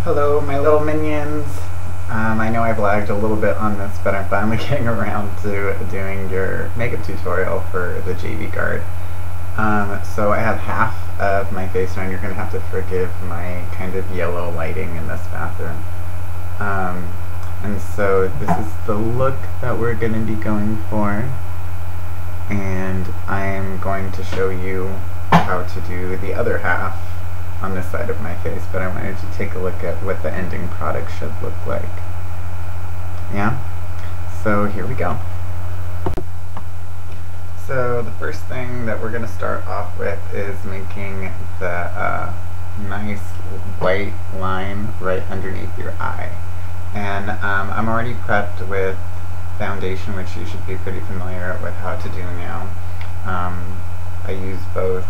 Hello, my little minions. I know I've lagged a little bit on this, but I'm finally getting around to doing your makeup tutorial for the JV Guard. So I have half of my face on. You're going to have to forgive my kind of yellow lighting in this bathroom. And so this is the look that we're going to be going for. And I'm going to show you how to do the other half on this side of my face, but I wanted to take a look at what the ending product should look like. Yeah? So here we go. So the first thing that we're going to start off with is making the nice white line right underneath your eye. And I'm already prepped with foundation, which you should be pretty familiar with how to do now. I use both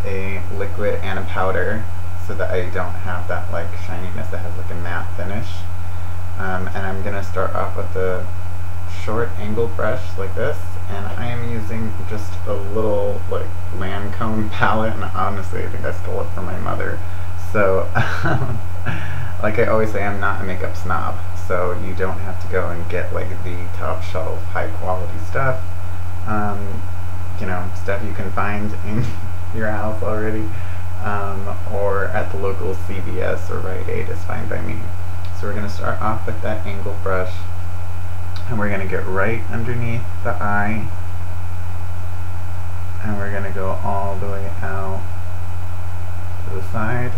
a liquid and a powder so that I don't have that like shininess that has like a matte finish. And I'm going to start off with a short angle brush like this, and I am using just a little like Lancome palette, and honestly I think I stole it from my mother. So like I always say, I'm not a makeup snob, so you don't have to go and get like the top shelf high quality stuff. You know, stuff you can find in your house already, or at the local CVS or Rite Aid is fine by me. So we're going to start off with that angle brush, and we're going to get right underneath the eye, and we're going to go all the way out to the side,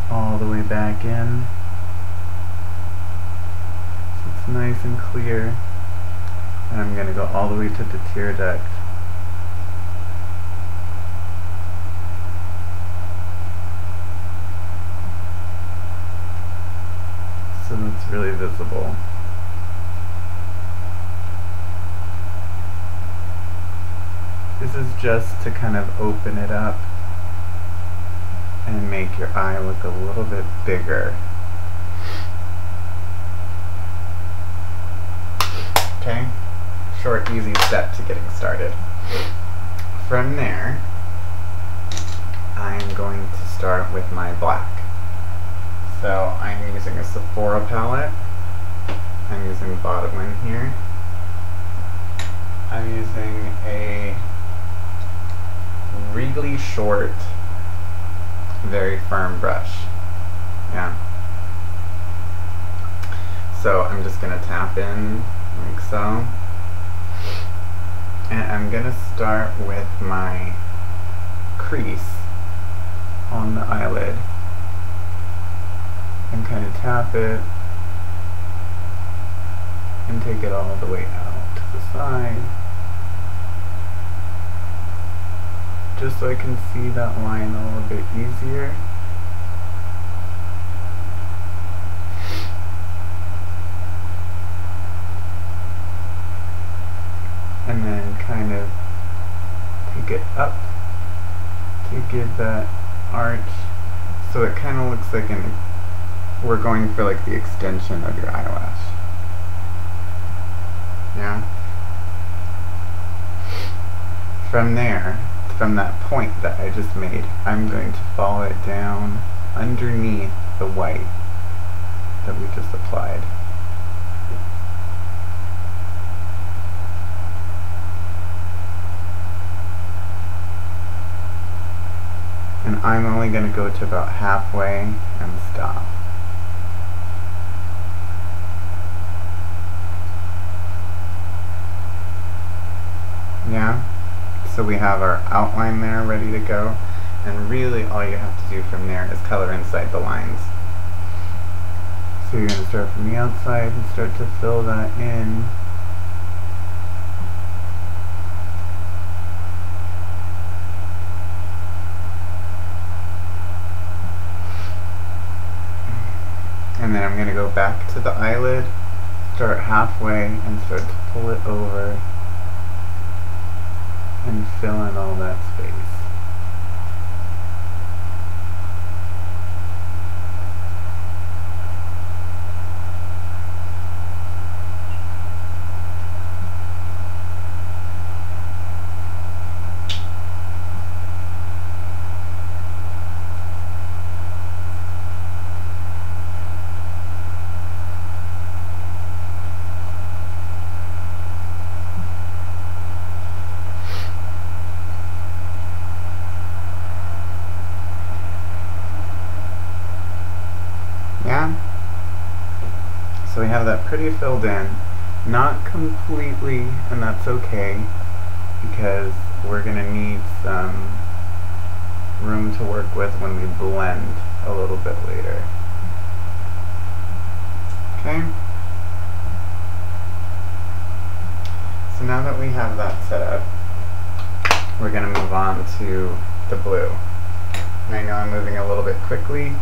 all the way back in, so it's nice and clear, and I'm going to go all the way to the tear duct. So it's really visible. This is just to kind of open it up and make your eye look a little bit bigger. Okay? Short, easy step to getting started. From there, I'm going to start with my black. So I'm using a Sephora palette. I'm using the bottom one here. I'm using a really short, very firm brush. Yeah. So I'm just going to tap in like so. And I'm going to start with my crease on the eyelid and kind of tap it and take it all the way out to the side, just so I can see that line a little bit easier. And then kind of take it up to give that arch, so it kind of looks like we're going for like the extension of your eyelash. Yeah? From there, from that point that I just made, I'm going to follow it down underneath the white that we just applied. And I'm only going to go to about halfway and stop. Yeah? So we have our outline there ready to go, and really all you have to do from there is color inside the lines. So you're going to start from the outside and start to fill that in. And then I'm going to go back to the eyelid, start halfway, and start to pull it over and fill in all that space. have that pretty filled in. Not completely, and that's okay, because we're going to need some room to work with when we blend a little bit later. Okay? So now that we have that set up, we're going to move on to the blue. And I know I'm moving a little bit quickly,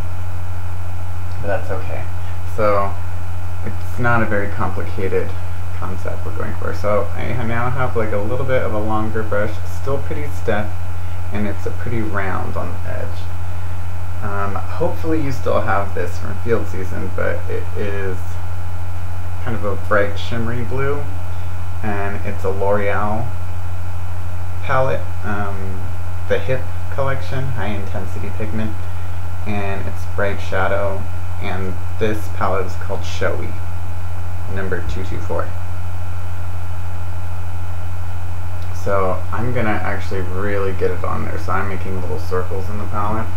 but that's okay. So it's not a very complicated concept we're going for. So I now have like a little bit of a longer brush, still pretty stiff, and it's a pretty round on the edge. Hopefully you still have this from Field Season, but it is kind of a bright shimmery blue, and it's a L'Oreal palette, the Hip collection, High Intensity Pigment, and it's bright shadow, and this palette is called Showy, number 224. So I'm gonna actually really get it on there, so I'm making little circles in the palette,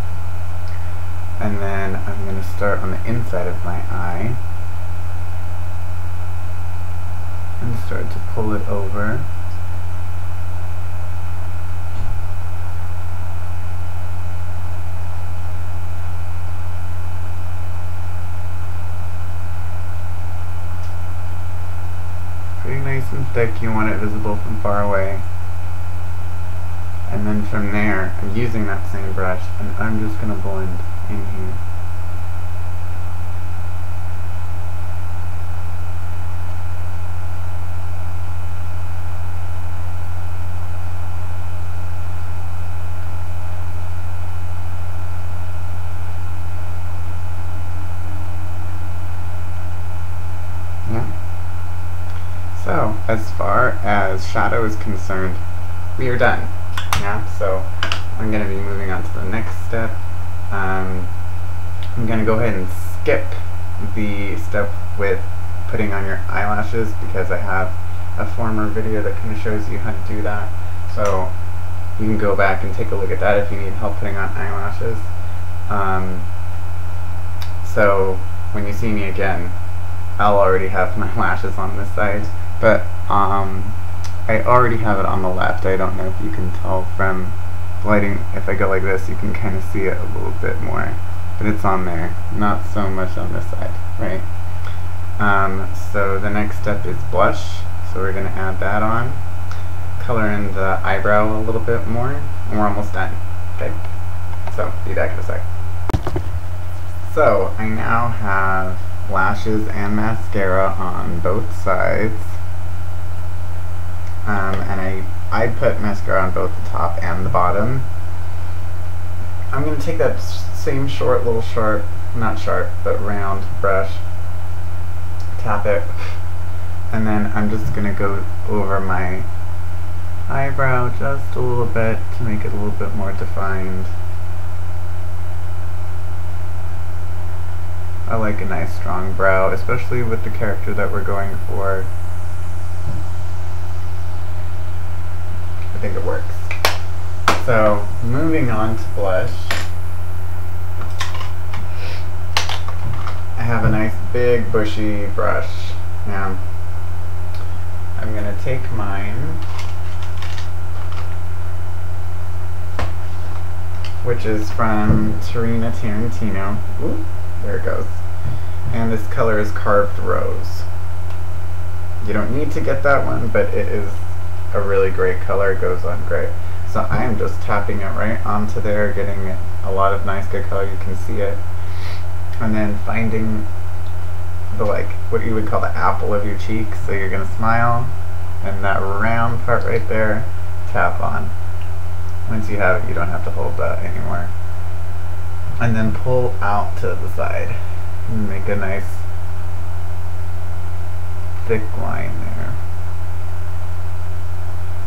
and then I'm gonna start on the inside of my eye and start to pull it over. Pretty nice and thick, you want it visible from far away. And then from there, I'm using that same brush, and I'm just going to blend in here. So, as far as shadow is concerned, we are done. Yeah, so I'm going to be moving on to the next step. I'm going to go ahead and skip the step with putting on your eyelashes, because I have a former video that kind of shows you how to do that. So you can go back and take a look at that if you need help putting on eyelashes. So when you see me again, I'll already have my lashes on this side, but I already have it on the left. I don't know if you can tell from lighting. If I go like this, you can kind of see it a little bit more, but it's on there, not so much on this side, right? So the next step is blush, so we're going to add that on, color in the eyebrow a little bit more, and we're almost done. Okay, so be back in a sec. So I now have lashes and mascara on both sides, and I put mascara on both the top and the bottom. I'm going to take that same short, little sharp, not sharp, but round brush, tap it, and then I'm just going to go over my eyebrow just a little bit to make it a little bit more defined. I like a nice strong brow, especially with the character that we're going for. I think it works. So, moving on to blush. I have a nice big bushy brush. Now, I'm going to take mine, which is from Tarina Tarantino. Ooh, there it goes. And this color is Carved Rose. You don't need to get that one, but it is a really great color. It goes on great. So I am just tapping it right onto there, getting a lot of nice good color. You can see it. And then finding the, like, what you would call the apple of your cheek. So you're going to smile, and that round part right there, tap on. Once you have it, you don't have to hold that anymore. And then pull out to the side and make a nice thick line there.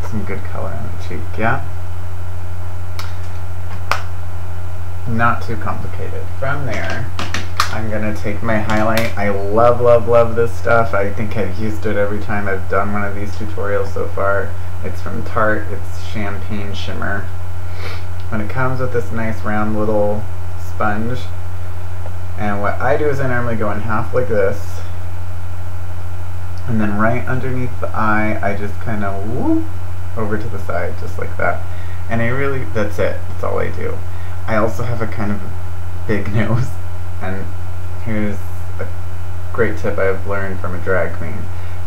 Some good color on the cheek, yeah? Not too complicated. From there, I'm gonna take my highlight. I love, love, love this stuff. I think I've used it every time I've done one of these tutorials so far. It's from Tarte. It's Champagne Shimmer. And it comes with this nice round little sponge. And what I do is I normally go in half like this, And then right underneath the eye, I just kind of whoop over to the side, just like that. And that's it. That's all I do. I also have a kind of big nose, and here's a great tip I've learned from a drag queen,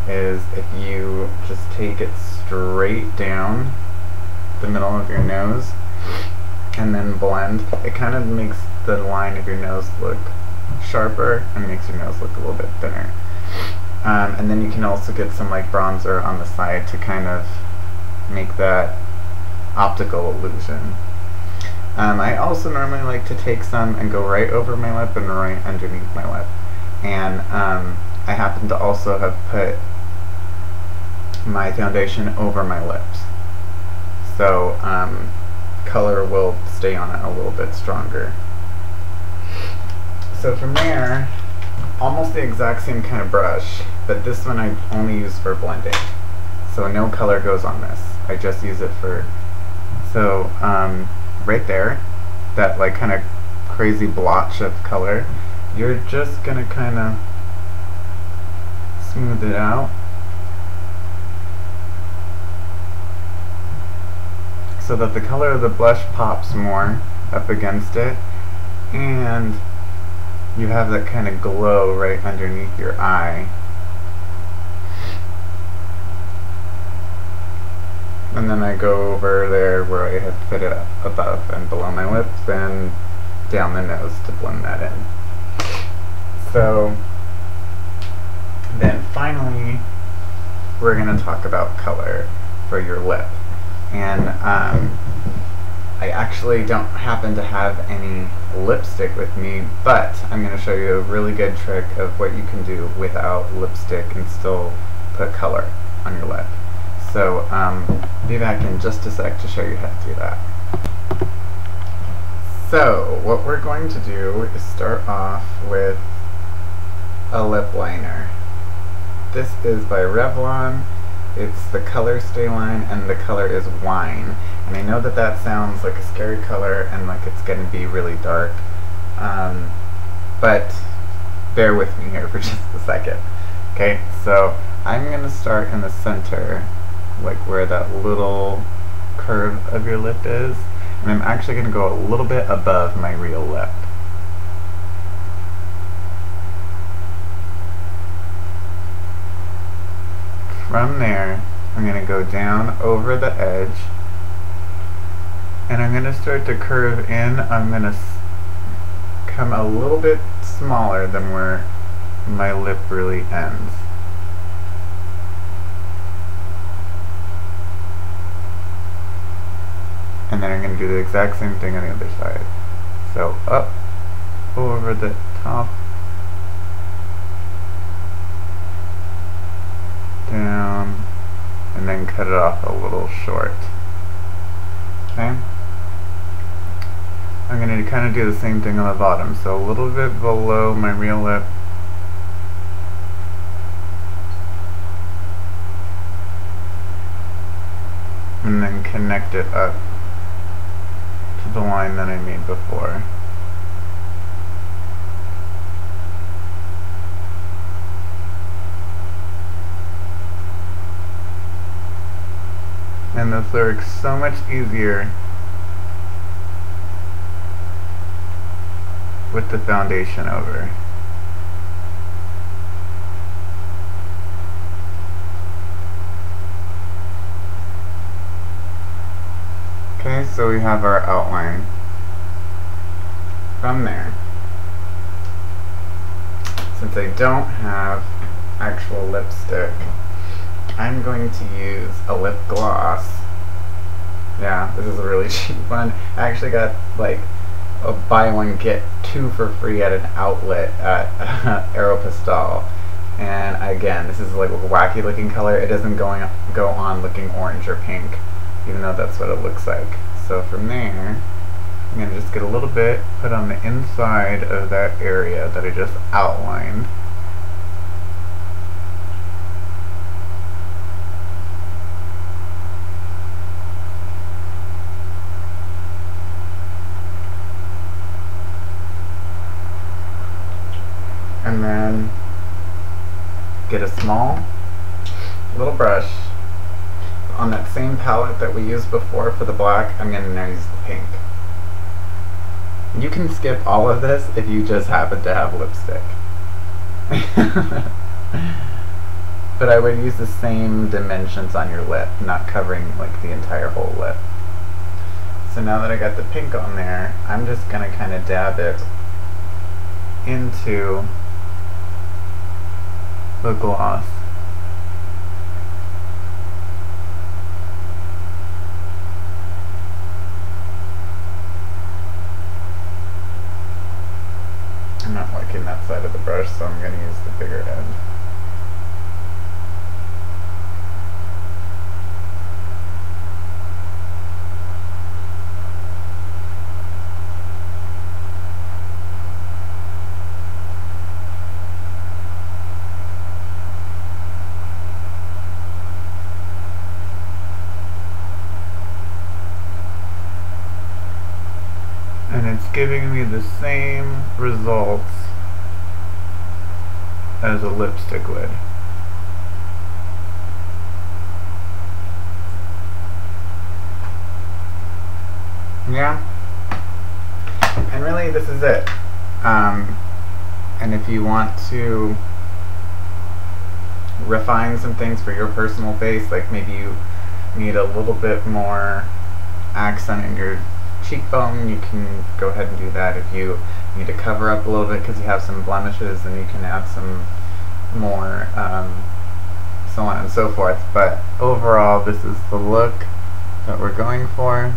is if you just take it straight down the middle of your nose and then blend, it kind of makes the line of your nose look sharper and makes your nose look a little bit thinner. And then you can also get some like bronzer on the side to kind of make that optical illusion. I also normally like to take some and go right over my lip and right underneath my lip. And I happen to also have put my foundation over my lips, so color will stay on it a little bit stronger. So from there, almost the exact same kind of brush, but this one I only use for blending. So no color goes on this. I just use it for, so right there, that like kind of crazy blotch of color, you're just gonna kind of smooth it out so that the color of the blush pops more up against it, and you have that kind of glow right underneath your eye. And then I go over there where I had put it above and below my lips and down the nose to blend that in. So then finally we're going to talk about color for your lip. And I actually don't happen to have any lipstick with me, but I'm going to show you a really good trick of what you can do without lipstick and still put color on your lip. So be back in just a sec to show you how to do that. So what we're going to do is start off with a lip liner. This is by Revlon. It's the color Stay Line, and the color is Wine. And I know that that sounds like a scary color and like it's going to be really dark, but bear with me here for just a second. Okay, so I'm going to start in the center, like where that little curve of your lip is, and I'm actually going to go a little bit above my real lip. From there, I'm going to go down over the edge, and I'm going to start to curve in. I'm going to come a little bit smaller than where my lip really ends. And then I'm going to do the exact same thing on the other side. So up over the top, down, and then cut it off a little short. Okay? I'm going to kind of do the same thing on the bottom, so a little bit below my real lip, and then connect it up to the line that I made before. And this works so much easier with the foundation over. Okay, so we have our outline. From there, since I don't have actual lipstick, I'm going to use a lip gloss. Yeah, this is a really cheap one. I actually got like a buy one get two for free at an outlet at Aeropostale. And again, this is like a wacky looking color. It doesn't go on looking orange or pink, even though that's what it looks like. So from there, I'm going to just get a little bit, put on the inside of that area that I just outlined. And then get a small little brush. On that same palette that we used before for the black, I'm going to now use the pink. You can skip all of this if you just happen to have lipstick. But I would use the same dimensions on your lip, not covering like the entire whole lip. So now that I got the pink on there, I'm just going to kind of dab it into the gloss. I'm not liking that side of the brush, so I'm going to use the bigger end. And it's giving me the same results as a lipstick would. Yeah. And really this is it. And if you want to refine some things for your personal face, like maybe you need a little bit more accent in your cheekbone, you can go ahead and do that. If you need to cover up a little bit because you have some blemishes, then you can add some more, so on and so forth. But overall, this is the look that we're going for.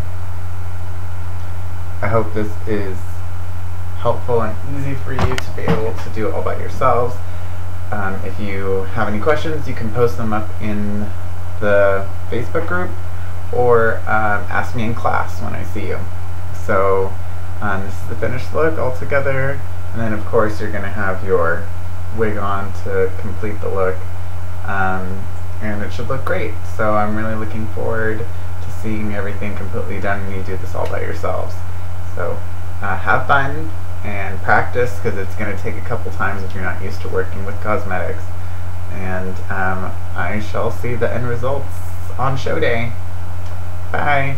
I hope this is helpful and easy for you to be able to do it all by yourselves. If you have any questions, you can post them up in the Facebook group, or ask me in class when I see you. So this is the finished look all together, and then of course you're going to have your wig on to complete the look, and it should look great. So I'm really looking forward to seeing everything completely done and you do this all by yourselves. So have fun and practice, because it's going to take a couple times if you're not used to working with cosmetics, and I shall see the end results on show day. Bye!